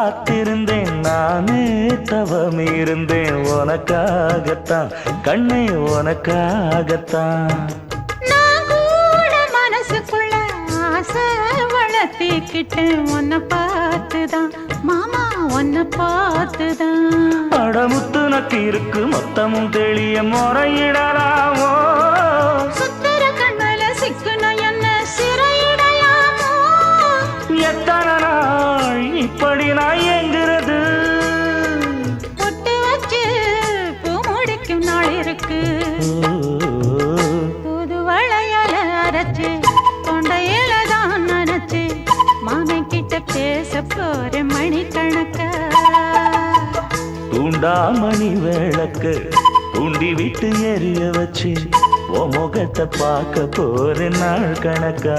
காத்திருந்தேன் நானே தவம் இருந்தேன் உனக்காகத்தான் கண்ணே உனக்காகத்தான் நான் கூட மனசுக்குள்ள ஆசை வளர்த்திக்கிட்டேன் உன்னை பார்த்துதான் மாமா உன்னை பார்த்துதான் அடமுத்து நக்கு இருக்கு மொத்தமும் தெளிய முறையிடலாமோ சுத்தர கண்மல சிக்குன என்ன சிறையிடலாமோ எத்தனை நாள் இப்படி நான் எங்கிறது பொட்டு வச்சு பூ முடிக்கும் நாள் இருக்கு புது வளையல அரைச்சு தொண்டையில தான் நினைச்சு மாமன் கிட்ட பேச போற மணிக்கணக்க தூண்டாமணி விளக்கு தூண்டி விட்டு எரிய வச்சு உன் முகத்தை பார்க்க போற நாள் கணக்கா